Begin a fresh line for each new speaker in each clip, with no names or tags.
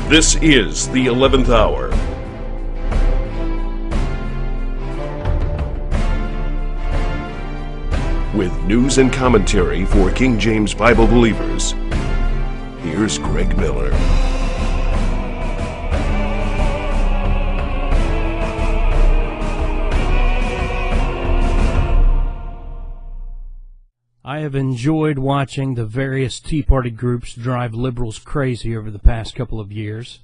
This is the 11th hour. With news and commentary for King James Bible believers, here's Greg Miller.
I have enjoyed watching the various Tea Party groups drive liberals crazy over the past couple of years,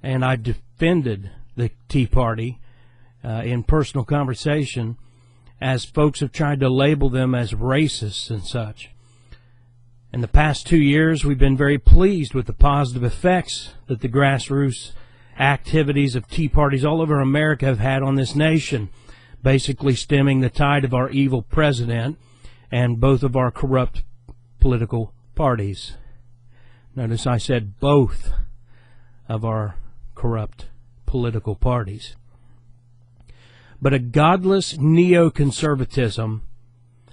and I've defended the Tea Party in personal conversation as folks have tried to label them as racists and such. In the past 2 years, we've been very pleased with the positive effects that the grassroots activities of Tea Parties all over America have had on this nation, basically stemming the tide of our evil president and both of our corrupt political parties. Notice I said both of our corrupt political parties. But a godless neoconservatism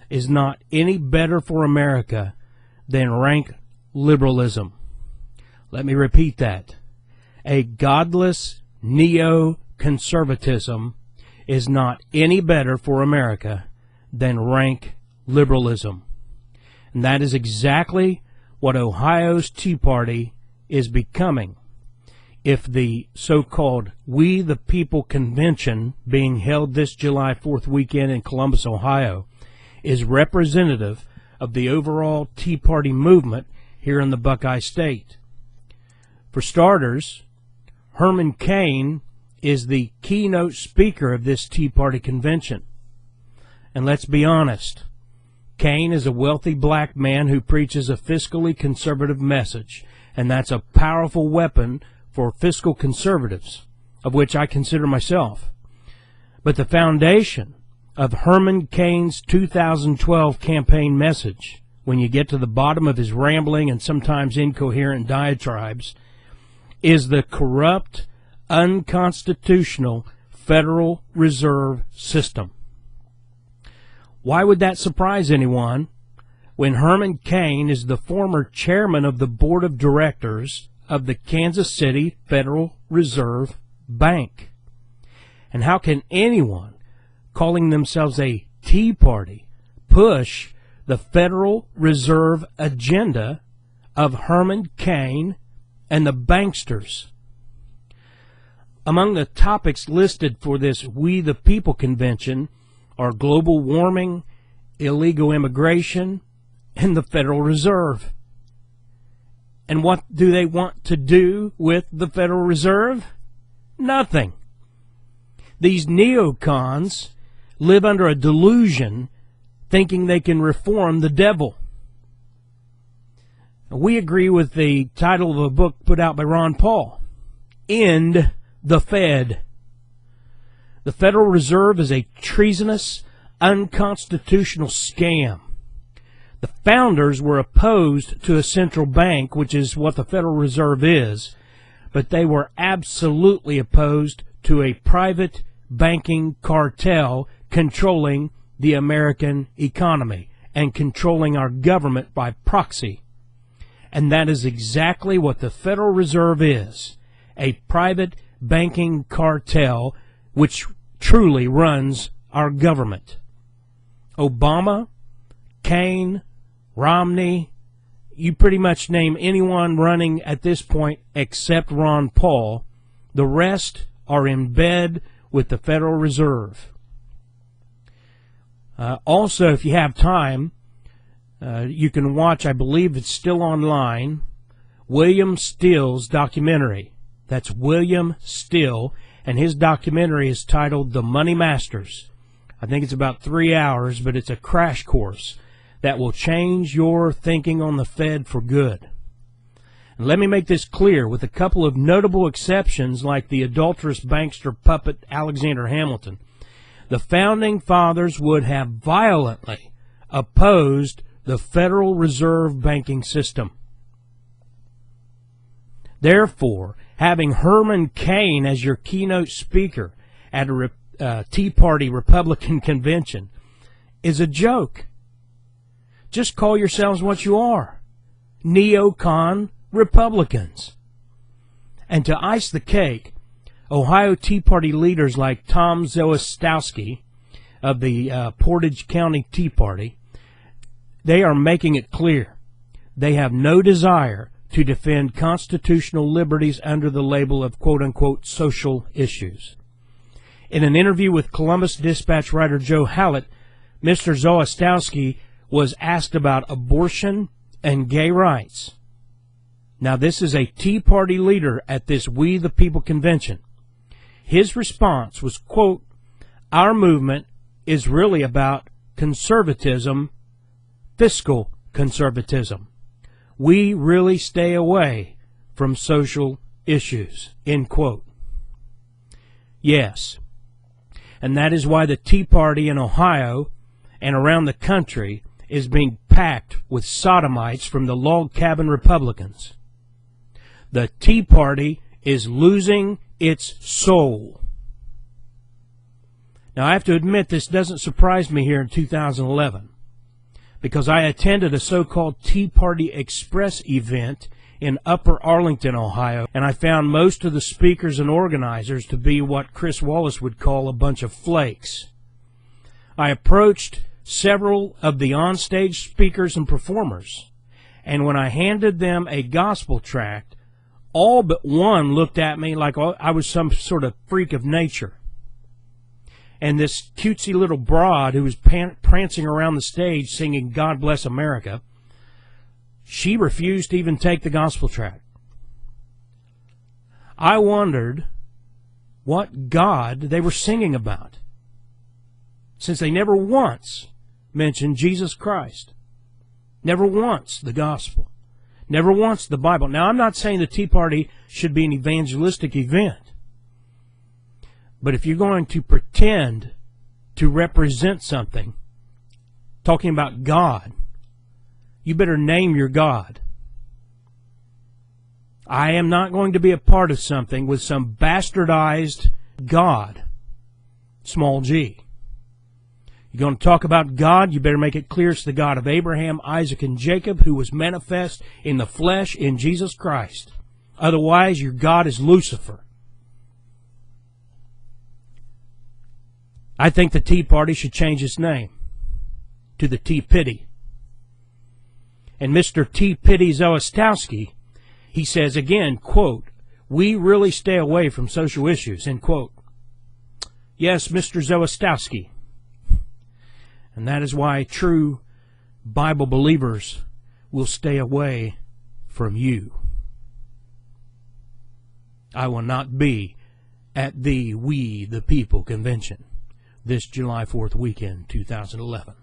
is not any better for America than rank liberalism. Let me repeat that. A godless neoconservatism is not any better for America than rank liberalism. And that is exactly what Ohio's Tea Party is becoming. If the so-called We the People Convention being held this July 4th weekend in Columbus, Ohio, is representative of the overall Tea Party movement here in the Buckeye State. For starters, Herman Cain is the keynote speaker of this Tea Party convention. And let's be honest, Cain is a wealthy black man who preaches a fiscally conservative message, and that's a powerful weapon for fiscal conservatives, of which I consider myself. But the foundation of Herman Cain's 2012 campaign message, when you get to the bottom of his rambling and sometimes incoherent diatribes, is the corrupt, unconstitutional Federal Reserve System. Why would that surprise anyone when Herman Cain is the former chairman of the board of directors of the Kansas City Federal Reserve Bank? And how can anyone calling themselves a Tea Party push the Federal Reserve agenda of Herman Cain and the banksters? Among the topics listed for this We the People convention are global warming, illegal immigration, and the Federal Reserve. And what do they want to do with the Federal Reserve? Nothing. These neocons live under a delusion thinking they can reform the devil. We agree with the title of a book put out by Ron Paul, End the Fed. The Federal Reserve is a treasonous, unconstitutional scam. The founders were opposed to a central bank, which is what the Federal Reserve is, but they were absolutely opposed to a private banking cartel controlling the American economy and controlling our government by proxy. And that is exactly what the Federal Reserve is, a private banking cartel which truly runs our government. Obama, Cain, Romney, you pretty much name anyone running at this point except Ron Paul. The rest are in bed with the Federal Reserve. Also, if you have time, you can watch, I believe it's still online, William Still's documentary. That's William Still, and his documentary is titled The Money Masters. I think it's about 3 hours, but it's a crash course that will change your thinking on the Fed for good. And let me make this clear, with a couple of notable exceptions like the adulterous bankster puppet Alexander Hamilton, the Founding Fathers would have violently opposed the Federal Reserve banking system. Therefore, having Herman Cain as your keynote speaker at a Tea Party Republican convention is a joke. Just call yourselves what you are, neocon Republicans. And to ice the cake, Ohio Tea Party leaders like Tom Zewastowski of the Portage County Tea Party, they are making it clear they have no desire to defend constitutional liberties under the label of quote-unquote social issues. In an interview with Columbus Dispatch writer Joe Hallett, Mr. Zewastowski was asked about abortion and gay rights. Now, this is a Tea Party leader at this We the People convention. His response was, quote, "Our movement is really about conservatism, fiscal conservatism. We really stay away from social issues," end quote. Yes, and that is why the Tea Party in Ohio and around the country is being packed with sodomites from the log cabin Republicans. The Tea Party is losing its soul. Now, I have to admit this doesn't surprise me here in 2011, because I attended a so-called Tea Party Express event in Upper Arlington, Ohio, and I found most of the speakers and organizers to be what Chris Wallace would call a bunch of flakes. I approached several of the onstage speakers and performers, and when I handed them a gospel tract, all but one looked at me like I was some sort of freak of nature. And this cutesy little broad who was prancing around the stage singing "God Bless America," she refused to even take the gospel tract. I wondered what God they were singing about, since they never once mentioned Jesus Christ, never once the gospel, never once the Bible. Now, I'm not saying the Tea Party should be an evangelistic event, but if you're going to pretend to represent something, talking about God, you better name your God. I am not going to be a part of something with some bastardized God, small g. You're going to talk about God, you better make it clear it's the God of Abraham, Isaac, and Jacob, who was manifest in the flesh in Jesus Christ. Otherwise, your God is Lucifer. I think the Tea Party should change its name to the Tea Pity. And Mr. Tea Pity Zewastowski, he says again, quote, "We really stay away from social issues," end quote. Yes, Mr. Zewastowski. And that is why true Bible believers will stay away from you. I will not be at the We the People convention this July 4th weekend, 2011.